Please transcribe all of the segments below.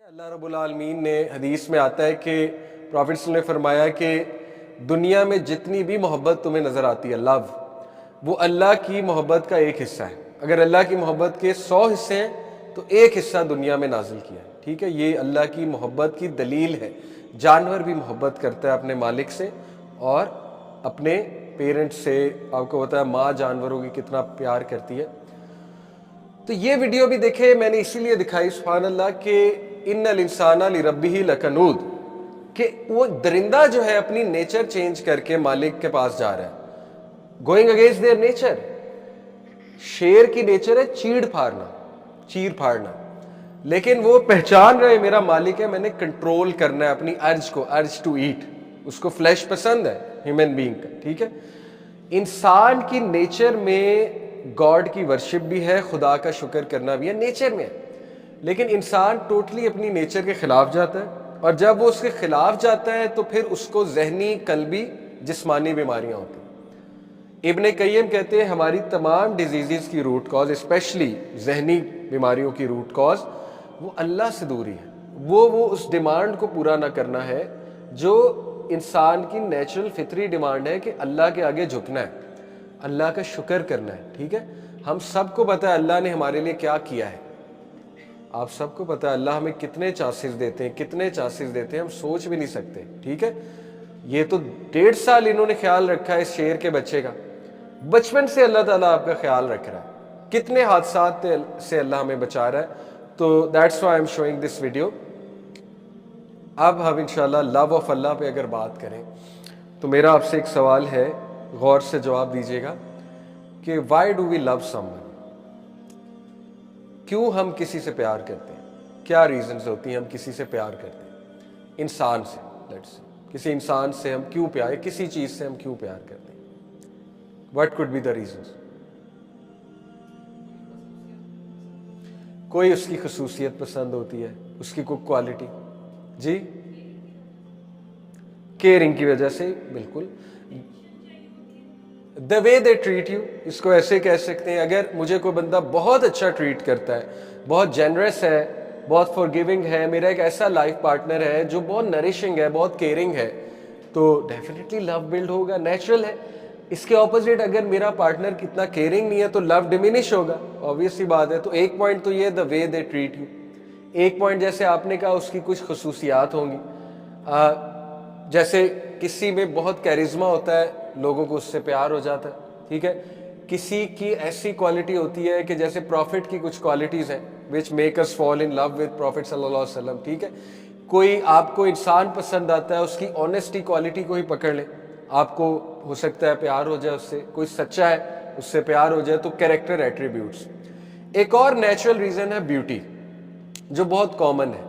اللہ رب العالمین نے حدیث میں آتا ہے کہ پروفٹ صلی اللہ علیہ وسلم نے فرمایا کہ دنیا میں جتنی بھی محبت تمہیں نظر آتی ہے لو، وہ اللہ کی محبت کا ایک حصہ ہے۔ اگر اللہ کی محبت کے 100 حصے ہیں تو ایک حصہ دنیا میں نازل کیا ہے، ٹھیک ہے۔ یہ اللہ کی محبت کی دلیل ہے۔ جانور بھی محبت کرتا ہے اپنے مالک سے اور اپنے پیرنٹس سے۔ آپ کو پتا ہے ماں جانوروں کی کتنا پیار کرتی ہے۔ تو یہ ویڈیو بھی دیکھے میں نے اسی لیے دکھائی، سبحان اللہ، کہ ان الانسان لربہ لکنود، کہ وہ درندہ جو ہے اپنی نیچر چینج کر کے مالک کے پاس جا رہا ہے، گوئنگ اگینسٹ دیئر نیچر۔ شیر کی نیچر ہے چیر پھاڑنا، لیکن وہ پہچان رہے میرا مالک ہے، میں نے کنٹرول کرنا ہے اپنی ارج ٹو ایٹ۔ اس کو فلیش پسند ہے ہیومن بینگ کا، ٹھیک ہے۔ انسان کی نیچر میں گاڈ کی ورشپ بھی ہے، خدا کا شکر کرنا بھی ہے، نیچر میں ہے۔ لیکن انسان ٹوٹلی اپنی نیچر کے خلاف جاتا ہے، اور جب وہ اس کے خلاف جاتا ہے تو پھر اس کو ذہنی، قلبی، جسمانی بیماریاں ہوتی ہیں۔ ابن قیم کہتے ہیں ہماری تمام ڈیزیزز کی روٹ کاز، اسپیشلی ذہنی بیماریوں کی روٹ کاز، وہ اللہ سے دوری ہے۔ وہ اس ڈیمانڈ کو پورا نہ کرنا ہے جو انسان کی نیچرل فطری ڈیمانڈ ہے، کہ اللہ کے آگے جھکنا ہے، اللہ کا شکر کرنا ہے، ٹھیک ہے۔ ہم سب کو پتہ ہے اللہ نے ہمارے لیے کیا کیا ہے، آپ سب کو پتہ ہے اللہ ہمیں کتنے چانسز دیتے ہیں، ہم سوچ بھی نہیں سکتے، ٹھیک ہے۔ یہ تو 1.5 سال انہوں نے خیال رکھا ہے اس شیر کے بچے کا، بچپن سے اللہ تعالیٰ آپ کا خیال رکھ رہا ہے، کتنے حادثات سے اللہ ہمیں بچا رہا ہے۔ تو that's why I am showing this video. اب ہم انشاءاللہ لو آف اللہ پہ اگر بات کریں تو میرا آپ سے ایک سوال ہے، غور سے جواب دیجیے گا کہ why do we love someone? کیوں ہم کسی سے پیار کرتے ہیں؟ کیا ریزنز ہوتی ہیں ہم کسی سے پیار کرتے ہیں؟ انسان سے، کسی انسان سے ہم کیوں پیار، کسی چیز سے ہم کیوں پیار کرتے ہیں؟ What could be the reasons? کوئی اس کی خصوصیت پسند ہوتی ہے، اس کی کوئی کوالٹی، جی، کیئرنگ کی وجہ سے، بالکل۔ the way they treat you، اس کو ایسے کہہ سکتے ہیں، اگر مجھے کوئی بندہ بہت اچھا ٹریٹ کرتا ہے، بہت جنرس ہے، بہت فورگیونگ ہے، میرا ایک ایسا لائف پارٹنر ہے جو بہت نرشنگ ہے، بہت کیئرنگ ہے، تو ڈیفینیٹلی لو بلڈ ہوگا، نیچرل ہے۔ اس کے اپوزٹ اگر میرا پارٹنر کتنا کیئرنگ نہیں ہے تو لو ڈیمینش ہوگا، آبویس سی بات ہے۔ تو ایک پوائنٹ تو یہ the way they treat you، ایک پوائنٹ جیسے آپ نے کہا اس کی کچھ خصوصیات ہوں گی، جیسے کسی میں بہت کیرزما ہوتا ہے، لوگوں کو اس سے پیار ہو جاتا ہے، ٹھیک ہے۔ کسی کی ایسی کوالٹی ہوتی ہے کہ جیسے پروفٹ کی کچھ کوالٹیز ہیں which make us fall in love with Prophet صلی اللہ علیہ وسلم، ٹھیک ہے۔ کوئی آپ کو انسان پسند آتا ہے، اس کی آنیسٹی کوالٹی کو ہی پکڑ لیں، آپ کو ہو سکتا ہے پیار ہو جائے اس سے، کوئی سچا ہے اس سے پیار ہو جائے، تو کیریکٹر ایٹریبیوٹس۔ ایک اور نیچرل ریزن ہے بیوٹی، جو بہت کامن ہے،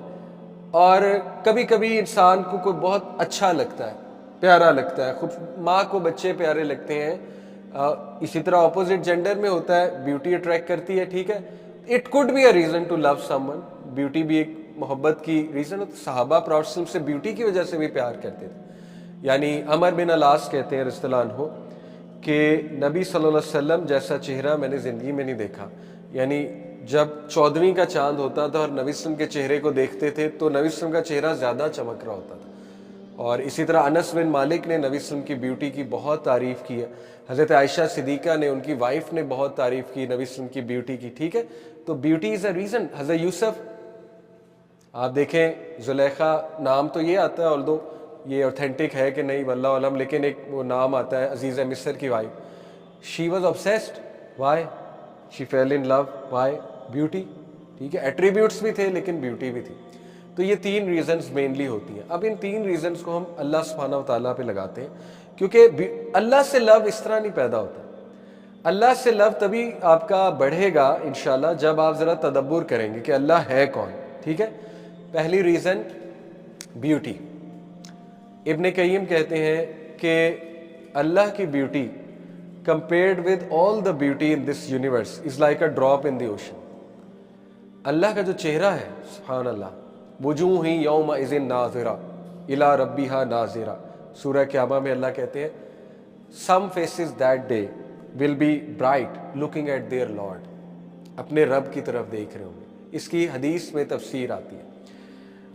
اور کبھی کبھی انسان کو کوئی بہت اچھا لگتا ہے، پیارا لگتا ہے، خود ماں کو بچے پیارے لگتے ہیں، اسی طرح اپوزٹ جینڈر میں ہوتا ہے، بیوٹی اٹریکٹ کرتی ہے، ٹھیک ہے۔ It could be a reason to love someone, beauty بھی ایک محبت کی ریزن ہوتی ہے۔ صحابہ پروفٹ صلی اللہ علیہ وسلم سے بیوٹی کی وجہ سے بھی پیار کرتے تھے۔ یعنی عمر بن العاص کہتے ہیں رضی اللہ عنہ کہ نبی صلی اللہ علیہ وسلم جیسا چہرہ میں نے زندگی میں نہیں دیکھا۔ یعنی جب 14ویں کا چاند ہوتا تھا اور نبی صلی اللہ علیہ وسلم کے چہرے کو دیکھتے تھے تو نبی صلی اللہ علیہ وسلم کا چہرہ زیادہ چمک رہا ہوتا تھا۔ اور اسی طرح انس بن مالک نے نبی صلی اللہ علیہ وسلم کی بیوٹی کی بہت تعریف کی ہے، حضرت عائشہ صدیقہ نے، ان کی وائف نے بہت تعریف کی نبی صلی اللہ علیہ وسلم کی بیوٹی کی، ٹھیک ہے۔ تو بیوٹی از اے ریزن۔ حضرت یوسف، آپ دیکھیں زلیخا نام تو یہ آتا ہے، although یہ اوتھینٹک ہے کہ نہیں واللہ علم، لیکن ایک وہ نام آتا ہے، عزیز مصر کی wife, she was obsessed، why she fell in love, why beauty, ٹھیک ہے۔ ایٹریبیوٹس بھی تھے لیکن بیوٹی بھی تھی۔ تو یہ 3 ریزنز مینلی ہوتی ہیں۔ اب ان 3 ریزنز کو ہم اللہ سبحانہ و تعالیٰ پہ لگاتے ہیں، کیونکہ اللہ سے لو اس طرح نہیں پیدا ہوتا۔ اللہ سے لو تبھی آپ کا بڑھے گا انشاءاللہ جب آپ ذرا تدبر کریں گے کہ اللہ ہے کون، ٹھیک ہے۔ پہلی ریزن بیوٹی۔ ابن قیم کہتے ہیں کہ اللہ کی beauty compared with all the beauty in this universe is like a drop in the ocean۔ اللہ کا جو چہرہ ہے، سبحان اللہ، وجوہ یومئذ ناظرہ الی ربہا ناظرہ، سورہ قیامہ میں اللہ کہتے ہیں some faces that day will be bright looking at their Lord، اپنے رب کی طرف دیکھ رہے ہوں گے۔ اس کی حدیث میں تفسیر آتی ہے۔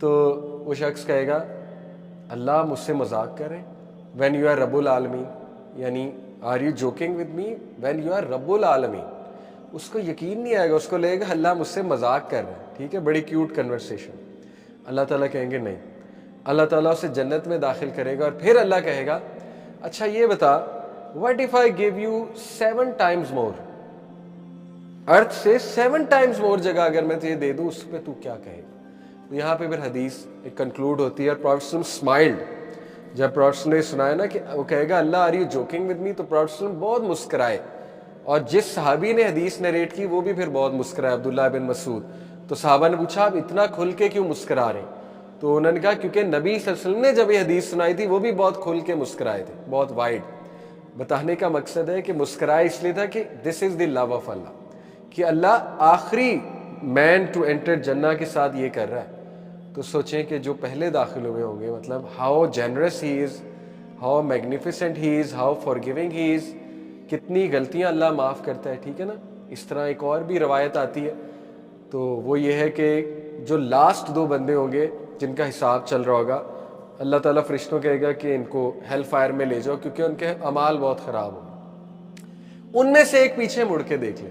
تو وہ شخص کہے گا اللہ مجھ سے مذاق کر رہے ہیں، when you are رب العالمین، یعنی are you joking with me when you are رب العالمین۔ اس کو یقین نہیں آئے گا، اس کو لگے گا اللہ مجھ سے مذاق کر رہا ہے، ٹھیک ہے، بڑی کیوٹ کنورسیشن۔ اللہ تعالیٰ کہیں گے نہیں، اللہ تعالیٰ اسے جنت میں داخل کرے گا، اور پھر اللہ کہے گا اچھا یہ بتا what if I give you 7 times more، ارتھ سے 7 times more جگہ اگر میں تجھے دے دوں، اس پہ تو کیا کہے گا؟ تو یہاں پہ پھر حدیث ایک کنکلوڈ ہوتی ہے، اور پروفیٹ اسمائلڈ، جب پروفیٹ نے سنایا نا کہ وہ کہے گا اللہ are you joking with me, تو پروفیٹ بہت مسکرائے، اور جس صحابی نے حدیث نریٹ کی وہ بھی پھر بہت مسکرائے، عبداللہ بن مسعود۔ تو صحابہ نے پوچھا آپ اتنا کھل کے کیوں مسکرا رہے ہیں؟ تو انہوں نے کہا کیونکہ نبی صلی اللہ علیہ وسلم نے جب یہ حدیث سنائی تھی وہ بھی بہت کھل کے مسکرائے تھے، بہت وائڈ۔ بتانے کا مقصد ہے کہ مسکرائے اس لیے تھا کہ دس از دی لو آف اللہ، کہ اللہ آخری مین ٹو انٹر جنہ کے ساتھ یہ کر رہا ہے۔ تو سوچیں کہ جو پہلے داخل ہوئے ہوں گے، مطلب how generous he is, how magnificent he is, how forgiving he is, کتنی غلطیاں اللہ معاف کرتا ہے، ٹھیک ہے نا۔ اس طرح ایک اور بھی روایت آتی ہے، تو وہ یہ ہے کہ جو لاسٹ 2 بندے ہوں گے جن کا حساب چل رہا ہوگا، اللہ تعالیٰ فرشتوں کہے گا کہ ان کو ہیل فائر میں لے جاؤ کیونکہ ان کے اعمال بہت خراب ہوں۔ ان میں سے ایک پیچھے مڑ کے دیکھ لے،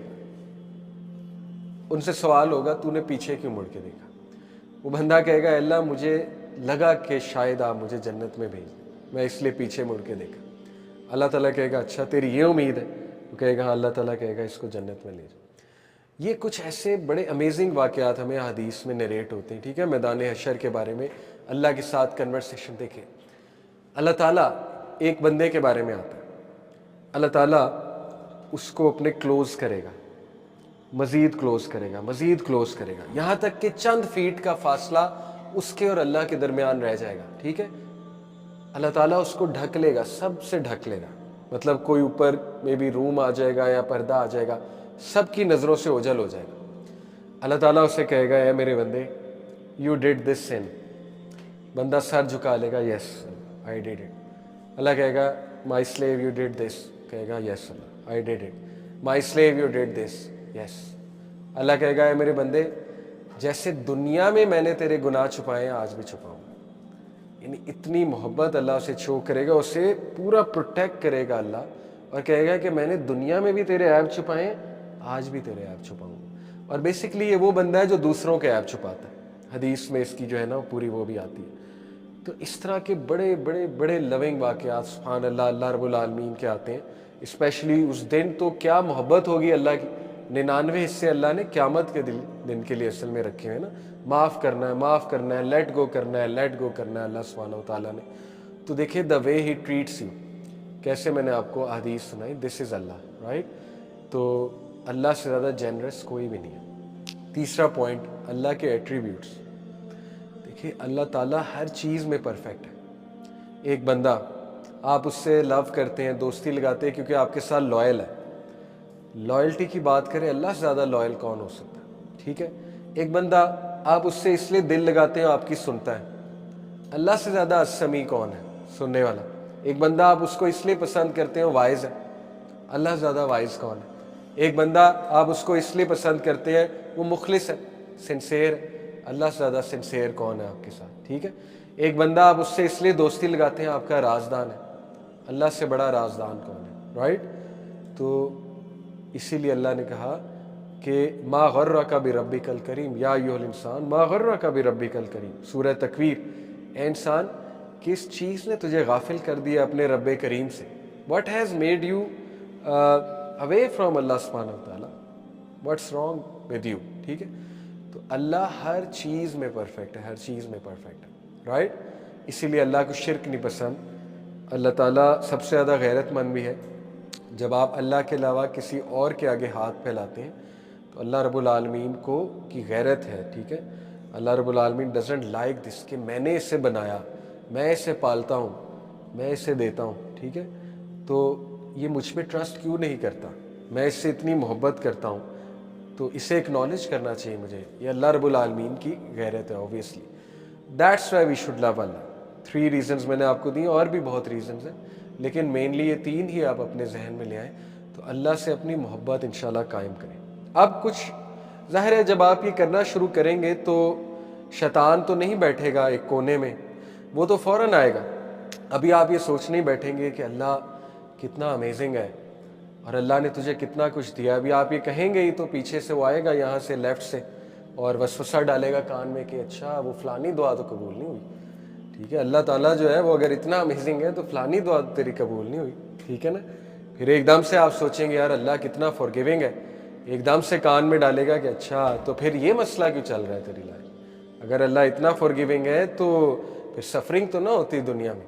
ان سے سوال ہوگا تو نے پیچھے کیوں مڑ کے دیکھا؟ وہ بندہ کہے گا اللہ مجھے لگا کہ شاید آپ مجھے جنت میں بھیج، میں اس لیے پیچھے مڑ کے دیکھا۔ اللہ تعالیٰ کہے گا اچھا تیری یہ امید ہے؟ وہ کہے گا ہاں۔ اللہ تعالیٰ کہے گا اس کو جنت میں لے جاؤ۔ یہ کچھ ایسے بڑے امیزنگ واقعات ہمیں حدیث میں نریٹ ہوتے ہیں، ٹھیک ہے، میدان حشر کے بارے میں اللہ کے ساتھ کنورسیشن۔ دیکھیں اللہ تعالیٰ ایک بندے کے بارے میں آتا ہے، اللہ تعالیٰ اس کو اپنے کلوز کرے گا، مزید کلوز کرے گا، مزید کلوز کرے گا، یہاں تک کہ چند فیٹ کا فاصلہ اس کے اور اللہ کے درمیان رہ جائے گا، ٹھیک ہے۔ اللہ تعالیٰ اس کو ڈھک لے گا، سب سے ڈھک لے گا، مطلب کوئی اوپر میں بھی روم آ جائے گا یا پردہ آ جائے گا، سب کی نظروں سے اوجھل ہو جائے گا۔ اللہ تعالیٰ اسے کہے گا اے میرے بندے یو ڈیڈ دس سن، بندہ سر جھکا لے گا یس آئی ڈیڈ اٹ۔ اللہ کہے گا my slave you did this, کہے گا یس اللہ I did it. My slave you did this, yes. اللہ کہے گا اے میرے بندے جیسے دنیا میں نے تیرے گناہ چھپائے ہیں آج بھی چھپاؤں گا۔ یعنی اتنی محبت اللہ اسے شو کرے گا، اسے پورا پروٹیکٹ کرے گا اللہ، اور کہے گا کہ میں نے دنیا میں بھی تیرے عیب چھپائے ہیں، آج بھی تیرے عیب چھپاؤں گا۔ اور بیسکلی یہ وہ بندہ ہے جو دوسروں کے عیب چھپاتا ہے، حدیث میں اس کی جو ہے نا پوری وہ بھی آتی ہے۔ تو اس طرح کے بڑے بڑے بڑے لونگ واقعات سبحان اللہ اللہ رب العالمین کے آتے ہیں، اسپیشلی اس دن تو کیا محبت ہوگی اللہ کی۔ 99 حصے اللہ نے قیامت کے دن کے لیے اصل میں رکھے ہیں نا، معاف کرنا ہے، معاف کرنا ہے، لیٹ گو کرنا ہے، لیٹ گو کرنا ہے اللہ سبحانہ و تعالیٰ نے۔ تو دیکھیں دا وے ہی ٹریٹس یو، کیسے میں نے آپ کو حدیث سنائی، دس از اللہ، رائٹ۔ تو اللہ سے زیادہ جنرس کوئی بھی نہیں ہے۔ تیسرا پوائنٹ، اللہ کے ایٹریبیوٹس۔ دیکھیے اللہ تعالیٰ ہر چیز میں پرفیکٹ ہے۔ ایک بندہ آپ اس سے لو کرتے ہیں، دوستی لگاتے ہیں کیونکہ آپ کے ساتھ لائل ہے، لائلٹی کی بات کریں اللہ سے زیادہ لائل کون ہو سکتا ہے، ٹھیک ہے۔ ایک بندہ آپ اس سے اس لیے دل لگاتے ہیں آپ کی سنتا ہے، اللہ سے زیادہ السمیع کون ہے، سننے والا۔ ایک بندہ آپ اس کو اس لیے پسند کرتے ہیں وائز ہے، اللہ سے زیادہ وائز کون ہے۔ ایک بندہ آپ اس کو اس لیے پسند کرتے ہیں وہ مخلص ہے، سنسیئر ہے، اللہ سے زیادہ سنسیئر کون ہے آپ کے ساتھ، ٹھیک ہے۔ ایک بندہ آپ اس سے اس لیے دوستی لگاتے ہیں آپ کا رازدان ہے، اللہ سے بڑا رازدان کون ہے، رائٹ۔ تو اسی لیے اللہ نے کہا کہ ما غرک بربک الکریم یا ایھا الانسان ما غرک بربک الکریم، سورہ تکویر۔ اے انسان کس چیز نے تجھے غافل کر دیا اپنے رب کریم سے، what has made you away from اللہ سبحانہ وتعالیٰ، what's wrong with you، ٹھیک ہے۔ تو اللہ ہر چیز میں پرفیکٹ ہے، ہر چیز میں پرفیکٹ ہے، رائٹ۔ اسی لیے اللہ کو شرک نہیں پسند۔ اللہ تعالیٰ سب سے زیادہ غیرت مند بھی ہے۔ جب آپ اللہ کے علاوہ کسی اور کے آگے ہاتھ پھیلاتے ہیں تو اللہ رب العالمین کو کی غیرت ہے، ٹھیک ہے۔ اللہ رب العالمین doesn't like this کہ میں نے اسے بنایا، میں اسے پالتا ہوں، میں اسے دیتا ہوں، ٹھیک ہے۔ تو یہ مجھ پہ ٹرسٹ کیوں نہیں کرتا، میں اس سے اتنی محبت کرتا ہوں، تو اسے اکنالج کرنا چاہیے مجھے۔ یہ اللہ رب العالمین کی غیرت ہے obviously. That's why we should love Allah. 3 reasons میں نے آپ کو دی، اور بھی بہت ریزنز ہیں، لیکن مینلی یہ 3 ہی آپ اپنے ذہن میں لے آئیں، تو اللہ سے اپنی محبت انشاءاللہ قائم کریں۔ اب کچھ ظاہر ہے جب آپ یہ کرنا شروع کریں گے تو شیطان تو نہیں بیٹھے گا ایک کونے میں، وہ تو فوراً آئے گا۔ ابھی آپ یہ سوچنے بیٹھیں گے کہ اللہ کتنا امیزنگ ہے اور اللہ نے تجھے کتنا کچھ دیا، ابھی آپ یہ کہیں گے ہی تو پیچھے سے وہ آئے گا یہاں سے لیفٹ سے اور وسوسہ ڈالے گا کان میں کہ اچھا وہ فلانی دعا تو قبول نہیں ہوئی، ٹھیک ہے، اللہ تعالیٰ جو ہے وہ اگر اتنا امیزنگ ہے تو فلانی دعا تیری قبول نہیں ہوئی، ٹھیک ہے نا۔ پھر ایک دم سے آپ سوچیں گے یار اللہ کتنا فورگیونگ ہے، ایک دم سے کان میں ڈالے گا کہ اچھا تو پھر یہ مسئلہ کیوں چل رہا ہے تیری لائف، اگر اللہ اتنا فورگیونگ ہے تو پھر سفرنگ تو نہ ہوتی دنیا میں،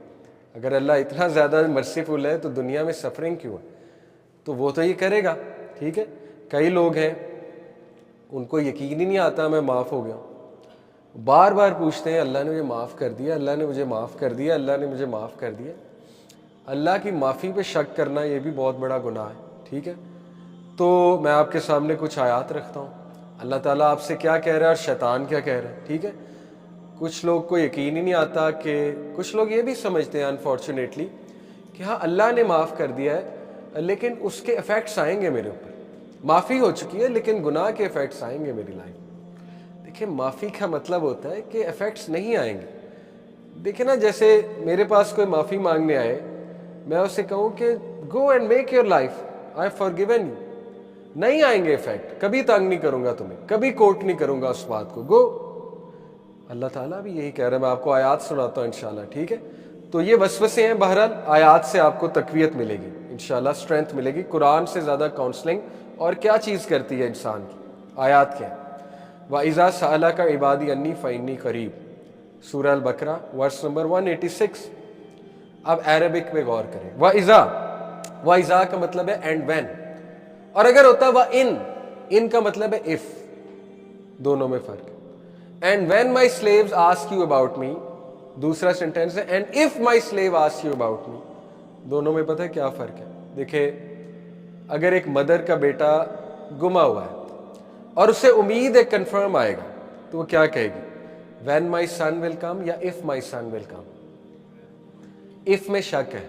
اگر اللہ اتنا زیادہ مرسیفل ہے تو دنیا میں سفرنگ کیوں ہے، تو وہ تو یہ کرے گا، ٹھیک ہے۔ کئی لوگ ہیں ان کو یقین ہی نہیں آتا میں معاف ہو گیا ہوں، بار بار پوچھتے ہیں اللہ نے مجھے معاف کر دیا، اللہ نے مجھے معاف کر دیا، اللہ نے مجھے معاف کر دیا۔ اللہ کی معافی پہ شک کرنا یہ بھی بہت بڑا گناہ ہے، ٹھیک ہے۔ تو میں آپ کے سامنے کچھ آیات رکھتا ہوں، اللہ تعالیٰ آپ سے کیا کہہ رہا ہے اور شیطان کیا کہہ رہا ہے، ٹھیک ہے۔ کچھ لوگ کو یقین ہی نہیں آتا کہ کچھ لوگ یہ بھی سمجھتے ہیں انفارچونیٹلی کہ ہاں اللہ نے معاف کر دیا ہے لیکن اس کے ایفیکٹس آئیں گے میرے اوپر، معافی ہو چکی ہے لیکن گناہ کے ایفیکٹس آئیں گے میری لائف میں۔ دیکھیں معافی کا مطلب ہوتا ہے کہ ایفیکٹس نہیں آئیں گے۔ دیکھیں نا جیسے میرے پاس کوئی معافی مانگنے آئے، میں اسے کہوں کہ go and make your life, I have forgiven you, نہیں آئیں گے ایفیکٹ، کبھی تنگ نہیں کروں گا تمہیں، کبھی کوٹ نہیں کروں گا اس بات کو، گو۔ اللہ تعالیٰ بھی یہی کہہ رہا ہے، میں آپ کو آیات سناتا ہوں انشاءاللہ، ٹھیک ہے۔ تو یہ وسوسے ہیں، بہرحال آیات سے آپ کو تقویت ملے گی انشاءاللہ، اسٹرینتھ ملے گی۔ قرآن سے زیادہ کاؤنسلنگ اور کیا چیز کرتی ہے انسان کی، آیات کیا ہے۔ وَإِذَا سَأَلَكَ عِبَادِي أَنِّي فَإِنِّي قَرِيب، سورہ البقرہ ورس نمبر 186۔ اب عربک پہ غور کریں، وَإِذَا کا مطلب ہے اینڈ وین، اور اگر ہوتا ہے ان کا مطلب ہے if، دونوں میں فرق ہے۔ And when my slaves ask you about me، دوسرا سینٹینس ہے and if my slave asks you about me، دونوں میں پتہ ہے کیا فرق ہے۔ دیکھیں اگر ایک مدر کا بیٹا گما ہوا ہے اور اسے امید ہے کنفرم آئے گا تو وہ کیا کہے گی، when my son will come یا if my son will come۔ if میں شک ہے،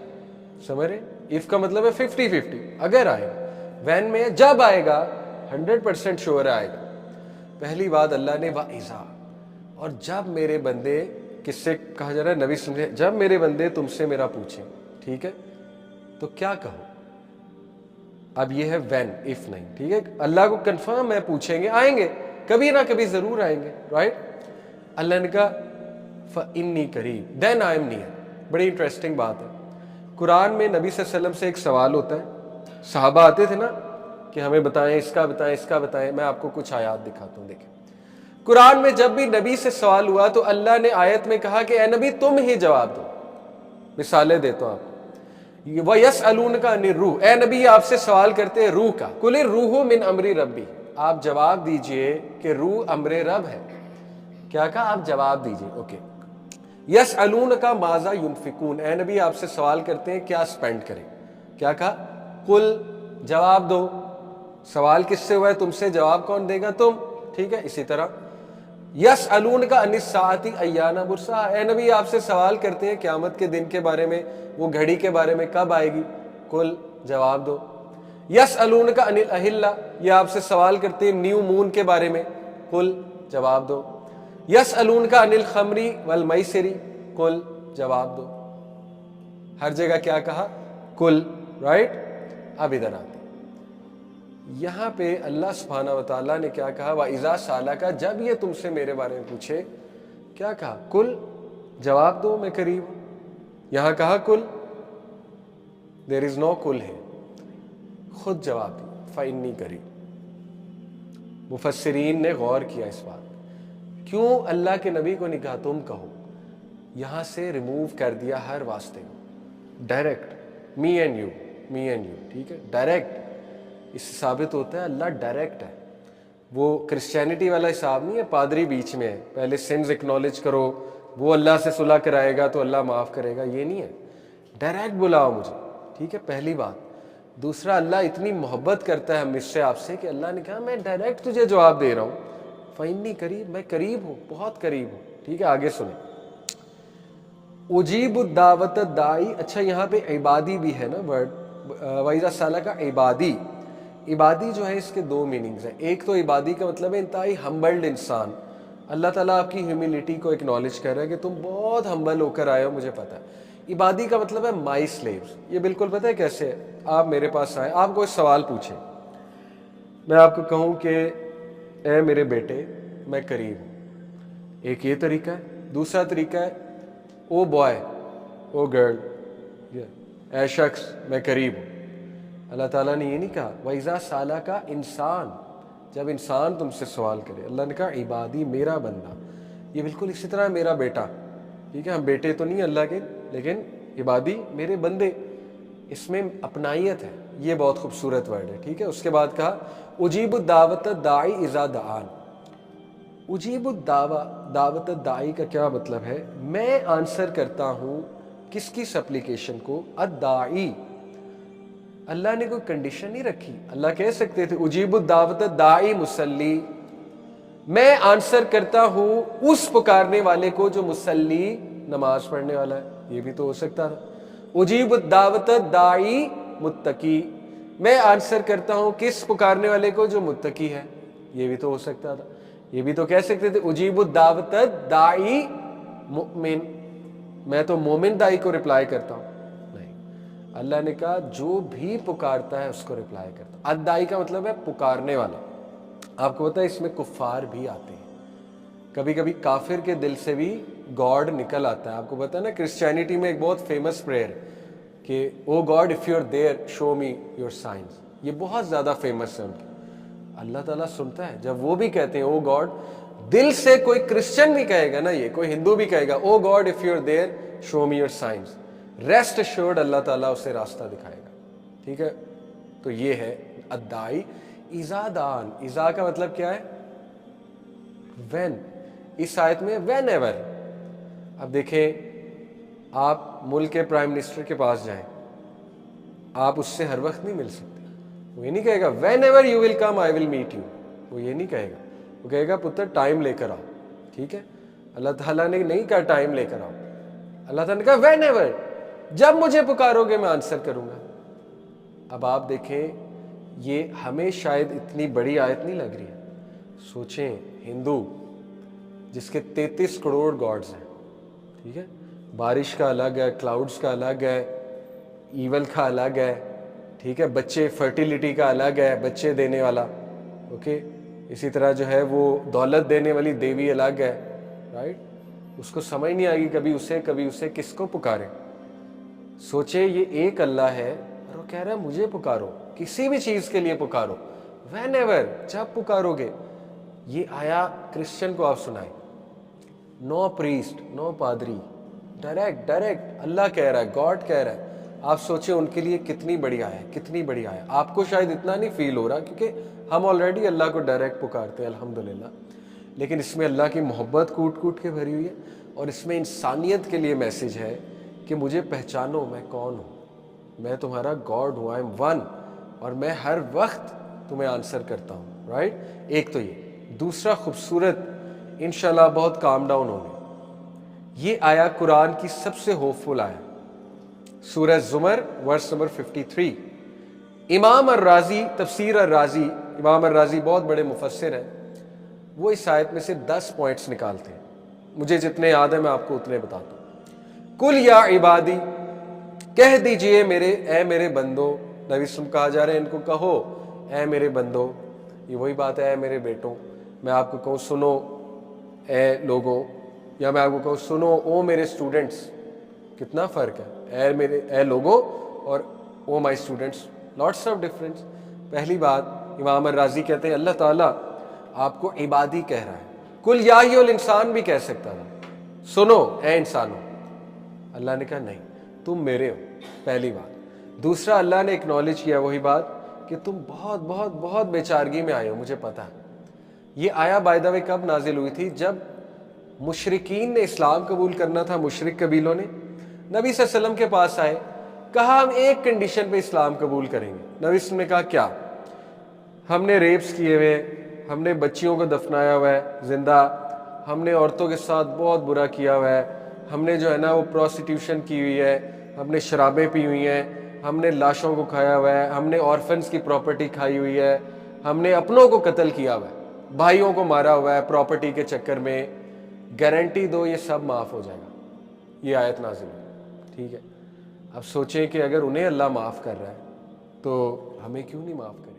سمجھ رہے، if کا مطلب ہے 50-50، اگر آئے گا، when میں جب آئے گا 100% شور آئے گا۔ پہلی بات اللہ نے وَإِذَا، اور جب میرے بندے، کس سے کہا جا رہا ہے، نبی سمجھے، جب میرے بندے تم سے میرا پوچھیں، ٹھیک ہے، تو کیا کہو۔ اب یہ ہے وین، if نہیں، ٹھیک ہے، اللہ کو کنفرم ہے پوچھیں گے، آئیں گے، کبھی نہ کبھی ضرور آئیں گے، رائٹ۔ اللہ نے کہا فَإِنِّي قَرِيب، then I am near۔ بڑی انٹرسٹنگ بات ہے، قرآن میں نبی صلی اللہ علیہ وسلم سے ایک سوال ہوتا ہے، صحابہ آتے تھے نا کہ ہمیں بتائیں، اس کا بتائیں، اس کا بتائیں، میں آپ کو کچھ آیات دکھاتا ہوں۔ دیکھیں قرآن میں جب بھی نبی سے سوال ہوا تو اللہ نے آیت میں کہا کہ اے نبی تم ہی جواب دو۔ مثالیں دیتا ہوں آپ کو، وَيَسْأَلُونَكَ عَنِ الرُّوحِ، اے نبی آپ سے سوال کرتے ہیں روح کا، قُلِ الرُّوحُ مِنْ أَمْرِ رَبِّي، آپ جواب دیجئے کہ روح امر رب ہے۔ کیا کہا، آپ جواب دیجئے، اوکے۔ یسألونک ماذا ینفقون، اے نبی آپ سے سوال کرتے ہیں کیا سپینڈ کریں، کیا کہا، قل، جواب دو۔ سوال کس سے ہوا ہے، تم سے، جواب کون دے گا، تم، ٹھیک ہے۔ اسی طرح یسألونک عن الساعۃ ایان مرساہا، اے نبی آپ سے سوال کرتے ہیں قیامت کے دن کے بارے میں، وہ گھڑی کے بارے میں کب آئے گی، قل، جواب دو۔ یسألونک عن الاہلہ، یہ آپ سے سوال کرتے ہیں نیو مون کے بارے میں، قل، جواب دو۔ یسألونک عن الخمر والمیسر، قل، جواب دو۔ ہر جگہ کیا کہا، قل، رائٹ۔ اب ادھر آتے یہاں پہ اللہ سبحانہ وتعالیٰ نے کیا کہا، وَإِذَا سَأَلَكَ، جب یہ تم سے میرے بارے میں پوچھے، کیا کہا، قل، جواب دو میں قریب ہوں۔ یہاں کہا قل، دیر از نو قل ہے، خود جواب دی، فَإِنِّي قریب۔ مفسرین نے غور کیا اس بات، کیوں اللہ کے نبی کو نہیں کہا تم کہو، یہاں سے ریموو کر دیا ہر واسطے کو، ڈائریکٹ، می اینڈ یو، ٹھیک ہے، ڈائریکٹ۔ اس سے ثابت ہوتا ہے اللہ ڈائریکٹ ہے، وہ کرسچینٹی والا حساب نہیں ہے، پادری بیچ میں ہے، پہلے سنز اکنالج کرو، وہ اللہ سے صلح کرائے گا تو اللہ معاف کرے گا، یہ نہیں ہے، ڈائریکٹ بلاؤ مجھے، ٹھیک ہے، پہلی بات۔ دوسرا، اللہ اتنی محبت کرتا ہے ہم اس سے، آپ سے، کہ اللہ نے کہا میں ڈائریکٹ تجھے جواب دے رہا ہوں، فَإِنِّي قریب، میں قریب ہوں، بہت قریب ہوں، ٹھیک ہے۔ آگے سنیں، اجیب الدعوت الداعی، اچھا یہاں پہ عبادی بھی ہے نا ورڈ، وَإِذَا سَأَلَكَ عبادی، عبادی جو ہے اس کے دو میننگز ہیں. ایک تو عبادی کا مطلب ہے انتہائی ہمبلڈ انسان. اللہ تعالیٰ آپ کی ہیوملٹی کو اکنالج کر رہا ہے کہ تم بہت ہمبل ہو کر آئے ہو, مجھے پتہ ہے. عبادی کا مطلب ہے مائی سلیوز. یہ بالکل پتہ ہے کیسے ہے؟ آپ میرے پاس آئیں, آپ کوئی سوال پوچھیں, میں آپ کو کہوں کہ اے میرے بیٹے میں قریب ہوں. ایک یہ طریقہ ہے. دوسرا طریقہ ہے او بوائے, او گرل, اے شخص میں قریب ہوں. اللہ تعالیٰ نے یہ نہیں کہا وَإِذَا سَأَلَكَ انسان, جب انسان تم سے سوال کرے. اللہ نے کہا عبادی میرا بندہ. یہ بالکل اسی طرح میرا بیٹا. ٹھیک ہے, ہم بیٹے تو نہیں اللہ کے, لیکن عبادی میرے بندے, اس میں اپنائیت ہے. یہ بہت خوبصورت ورڈ ہے. ٹھیک ہے, اس کے بعد کہا اجیب الدعوت الداعی اذا دعان. اجیب دعوت الداعی کا کیا مطلب ہے؟ میں آنسر کرتا ہوں کس کی سپلیکیشن کو؟ الداعی. اللہ نے کوئی کنڈیشن نہیں رکھی. اللہ کہہ سکتے تھے اجیب الدعوت الداعی مصلی, میں آنسر کرتا ہوں اس پکارنے والے کو جو مصلی نماز پڑھنے والا ہے. یہ بھی تو ہو سکتا تھا. اجیب الدعوت الداعی متقی, میں آنسر کرتا ہوں کس پکارنے والے کو جو متقی ہے. یہ بھی تو ہو سکتا تھا. یہ بھی تو کہہ سکتے تھے اجیب الدعوت الداعی مؤمن, میں تو مومن دائی کو رپلائی کرتا ہوں. نہیں, اللہ نے کہا جو بھی پکارتا ہے اس کو رپلائی کرتا. الدائی کا مطلب ہے پکارنے والا. آپ کو پتا ہے اس میں کفار بھی آتے ہیں. کبھی کبھی کافر کے دل سے بھی گاڈ نکل آتا ہے. آپ کو پتا ہے نا, کرسچینٹی میں ایک بہت فیمس پریئر کہ O God if you are there show me your signs. یہ بہت زیادہ فیمس ہے ان کی. اللہ تعالیٰ سنتا ہے جب وہ بھی کہتے ہیں او گاڈ. دل سے کوئی کرسچن بھی کہے گا نا, یہ کوئی ہندو بھی کہے گا O God if you are there show me your signs, rest assured اللہ تعالیٰ اسے راستہ دکھائے گا. ٹھیک ہے, تو یہ ہے الداعی. اذا دعان, اذا کا مطلب کیا ہے؟ وین. اس آیت میں وین ایور. اب دیکھیں, آپ ملک کے پرائم منسٹر کے پاس جائیں, آپ اس سے ہر وقت نہیں مل سکتے. وہ یہ نہیں کہے گا whenever you will come I will meet you. وہ یہ نہیں کہے گا. وہ کہے گا پتر ٹائم لے کر آؤ. ٹھیک ہے, اللہ تعالیٰ نے نہیں کہا ٹائم لے کر آؤ. اللہ تعالیٰ نے کہا وین ایور, جب مجھے پکارو گے میں آنسر کروں گا. اب آپ دیکھیں, یہ ہمیں شاید اتنی بڑی آیت نہیں لگ رہی ہے. سوچیں, ہندو جس کے 33 کروڑ گاڈز ہیں. ٹھیک ہے, بارش کا الگ ہے, کلاؤڈز کا الگ ہے, ایول کا الگ ہے. ٹھیک ہے, بچے فرٹیلیٹی کا الگ ہے, بچے دینے والا. اوکے, اسی طرح جو ہے وہ دولت دینے والی دیوی الگ ہے. رائٹ, اس کو سمجھ نہیں آئے گی کبھی اسے کس کو پکارے. سوچے یہ ایک اللہ ہے اور وہ کہہ رہا ہے مجھے پکارو, کسی بھی چیز کے لیے پکارو, وین ایور, جب پکارو گے. یہ آیا کرسچن کو آپ سنائیں, نو پریسٹ, نو پادری, ڈائریکٹ اللہ کہہ رہا ہے, گاڈ کہہ رہا ہے. آپ سوچیں ان کے لیے کتنی بڑی آیا, کتنی بڑی آیا. آپ کو شاید اتنا نہیں فیل ہو رہا کیونکہ ہم آلریڈی اللہ کو ڈائریکٹ پکارتے ہیں الحمدللہ, لیکن اس میں اللہ کی محبت کوٹ کوٹ کے بھری ہوئی ہے. اور اس میں انسانیت کے لیے میسج ہے کہ مجھے پہچانو, میں کون ہوں, میں تمہارا گاڈ ہوں, آئی ایم ون, اور میں ہر وقت تمہیں آنسر کرتا ہوں. رائٹ, ایک تو یہ. دوسرا خوبصورت, انشاءاللہ بہت کام ڈاؤن ہوگی, یہ آیا قرآن کی سب سے ہوپ فل آیا, سورہ زمر ورس نمبر 53. امام الرازی, تفسیر الرازی, امام الرازی بہت بڑے مفسر ہیں, وہ اس آیت میں سے 10 پوائنٹس نکالتے ہیں. مجھے جتنے یاد ہیں میں آپ کو اتنے بتاتا ہوں. کل یا عبادی, کہہ دیجئے اے میرے بندو. نبی وسلم کہا جا رہا ہے ان کو کہو اے میرے بندو. یہ وہی بات ہے, اے میرے بیٹوں. میں آپ کو کہوں سنو اے لوگوں, یا میں آپ کو کہوں سنو او میرے اسٹوڈنٹس. کتنا فرق ہے, اے لوگوں اور O my students, lots of difference. پہلی بات, امام الرازی کہتے ہیں اللہ تعالیٰ آپ کو عبادی کہہ رہا ہے. کل یا الانسان بھی کہہ سکتا تھا, سنو اے انسانوں. اللہ نے کہا نہیں, تم میرے ہو. پہلی بات. دوسرا, اللہ نے اکنالج کیا وہی بات کہ تم بہت بہت بہت بیچارگی میں آئے ہو, مجھے پتا ہے. یہ آیا بائی دا وے کب نازل ہوئی تھی؟ جب مشرکین نے اسلام قبول کرنا تھا, مشرک قبیلوں نے نبی صلی اللہ علیہ وسلم کے پاس آئے, کہا ہم ایک کنڈیشن پہ اسلام قبول کریں گے. نبی صلی اللہ علیہ وسلم نے کہا کیا؟ ہم نے ریپس کیے ہوئے, ہم نے بچیوں کو دفنایا ہوا ہے زندہ, ہم نے عورتوں کے ساتھ بہت برا کیا ہوا ہے, ہم نے جو ہے نا وہ پروسٹیوشن کی ہوئی ہے, ہم نے شرابیں پی ہوئی ہیں, ہم نے لاشوں کو کھایا ہوا ہے, ہم نے آرفنس کی پراپرٹی کھائی ہوئی ہے, ہم نے اپنوں کو قتل کیا ہوا ہے, بھائیوں کو مارا ہوا ہے پراپرٹی کے چکر میں, گارنٹی دو یہ سب معاف ہو جائے گا. یہ آیت نازل ہے, ٹھیک ہے. اب سوچیں کہ اگر انہیں اللہ معاف کر رہا ہے تو ہمیں کیوں نہیں معاف کرے.